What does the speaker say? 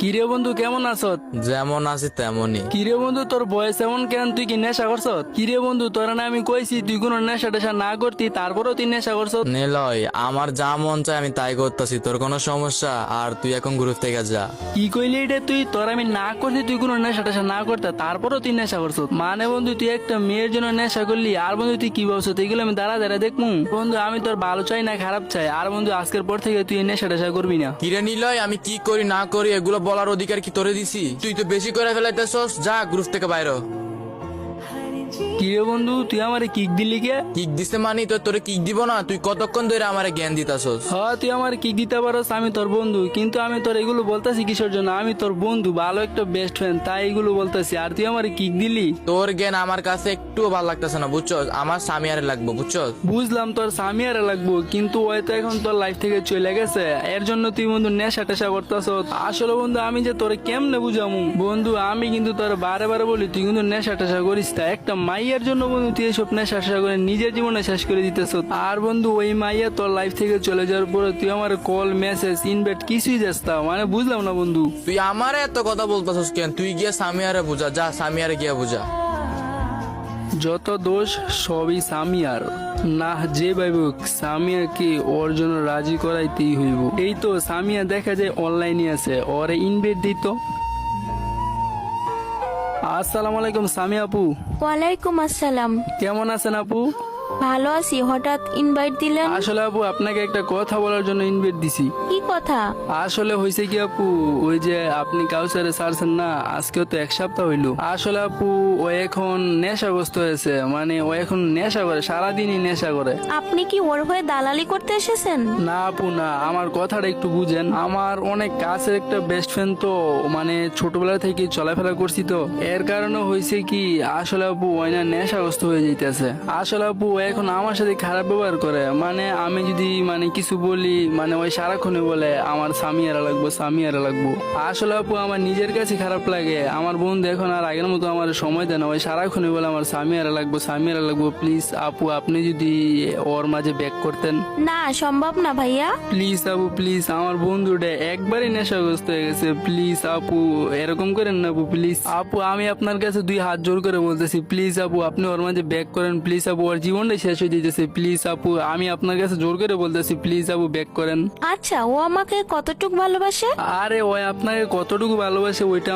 কিরে বন্ধু কেমন আছো? যেমন আছি তেমনই। কিরে বন্ধু তোর বয়স এমন কেন? তুই কি নেশা করছ? কিরে বন্ধু তোর না আমি কইছি তুই কোনো নেশা টেশা না করতি, তারপরেও তুই নেশা করছ। নিলয়, আমার যা মন চায় আমি তাই করতেছি, তোর কোনো সমস্যা? আর তুই এখন গ্রুপ থেকে যা। কি কইলি এটা তুই? তোর আমি না করছি তুই কোনো নেশা টেশা না করতে, তারপরেও তুই নেশা করছ। মানে বন্ধু তুই একটা মেয়ের জন্য নেশা করলি, আর বন্ধু তুই কি ভাবছো এগুলো আমি দাঁড়া দাঁড়া দেখমু? বন্ধু আমি তোর ভালো চাই না খারাপ চাই, আর বন্ধু আজকের পর থেকে তুই এই নেশা টেশা করবি না। কিরে নিলয়, আমি কি করি না করি এগুলো বলার অধিকার কি তোরে দিছি? তুই তো বেশি করে ফেলাইতেছস, যা গ্রুপ থেকে বাইরে হ। কিরে বন্ধু তুই আমারে কিক দিলি কে? কিক দিছে মানি তো তোরে কিক দিব না? তুই কতক্ষণ ধরে আমারে জ্ঞান দিতাছস? হ্যাঁ তুই আমার কিক দিতে পারস, আমি তোর বন্ধু, কিন্তু আমি তোর এগুলো বলতেছি কিসের জন্য? আমি তোর বন্ধু, ভালো একটা বেস্ট ফ্রেন্ড, তাই এগুলো বলতেছি, আর তুই আমার কিক দিলি। তোর জ্ঞান আমার কাছে একটুও ভালো লাগতেছে না, বুঝছস? আমার স্বামী আরে লাগবো, বুঝছস? বুঝলাম তোর স্বামী আরে লাগবো, কিন্তু ওই তো এখন তোর লাইফ থেকে চলে গেছে, এর জন্য তুই বন্ধু নেশা টেশা করতেছ। আসলে বন্ধু আমি যে তোরে কেমনে বুঝামু বন্ধু, আমি কিন্তু তোর বারে বারে বলি তুই কিন্তু নেশা টেশা করিস না। একটা মাইয়ার জন্য বন্ধু তুই এসব নেশা টেশা করে নিজের জীবনে শেষ করে দিতেছ। আর বন্ধু ওই মাইয়া তোর লাইফ থেকে চলে যাওয়ার পরে তুই আমার কল মেসেজ ইনভাইট কিছুই যাস না, মানে বুঝলাম না বন্ধু। তুই আমারে এত কথা বলতেছস কেন? তুই গিয়া স্বামী আরে বুঝা, যা স্বামী আরে গিয়া বুঝা। যত দোষ সবই সামিয়ার, না যে ভাইবুক সামিয়াকে ওর জন্য রাজি করাইতেই হইব। এই তো সামিয়া দেখা যায় অনলাইনে আছে, ওরে ইনভাইট দিত। আসসালামু আলাইকুম সামিয়া আপু, ওয়ালাইকুম আসসালাম। কেমন আছেন আপু? ভালো আছি, হঠাৎ ইনভাইট দিলেন? আসলে আপু আপনাকে একটা কথা বলার জন্য ইনভাইট দিছি। কি কথা? আসলে হয়েছে কি আপু, ওই যে আপনি কাউসারে ছাড়ছেন না, আজকেও তো এক সপ্তাহ হইলো। আসলে আপু ও এখন নেশাগ্রস্ত হয়েছে, মানে ও এখন নেশা করে, সারাদিনই নেশা করে। আপনি কি ওর হয়ে দালালি করতে এসেছেন? না আপু না, আমার কথাটা একটু বুঝেন। আমার অনেক কাছের একটা বেস্ট ফ্রেন্ড তো, মানে ছোটবেলা থেকে চলাফেরা করছি তো, এর কারণে হয়েছে কি আসলে আপু ওই না নেশাগ্রস্ত হয়ে যাইতেছে। আসলে আপু ও এখন আমার সাথে খারাপ ব্যবহার করে, মানে আমি যদি মানে কিছু বলি, মানে ওই সারাক্ষণে বলে আমার স্বামী এরা লাগবো, স্বামী এরা লাগবো। আসলে আপু আমার নিজের কাছে খারাপ লাগে, আমার বন্ধু এখন আর আগের মতো আমার সময় দেয় না, ওই সারাক্ষণে বলে আমার স্বামী এরা লাগবো, স্বামী এরা লাগবো। প্লিজ আপু আপনি যদি ওর মাঝে ব্যাক করতেন। না, সম্ভব না ভাইয়া। প্লিজ আপু প্লিজ, আমার বন্ধুটা একবারই নেশাগ্রস্ত হয়ে গেছে, প্লিজ আপু এরকম করেন না আপু, প্লিজ আপু আমি আপনার কাছে দুই হাত জোর করে বলতেছি, প্লিজ আপু আপনি ওর মাঝে ব্যাক করেন, প্লিজ আপু ওর জীবনটাই শেষ হয়ে যেতেছে, প্লিজ আপু আমি আপনার কাছে জোর করে বলতেছি, প্লিজ আপু ব্যাক করেন। আচ্ছা, ও আমাকে কতটুক ভালোবাসে? আরে ওই আপনাকে কতটুকু ভালোবাসে ওইটা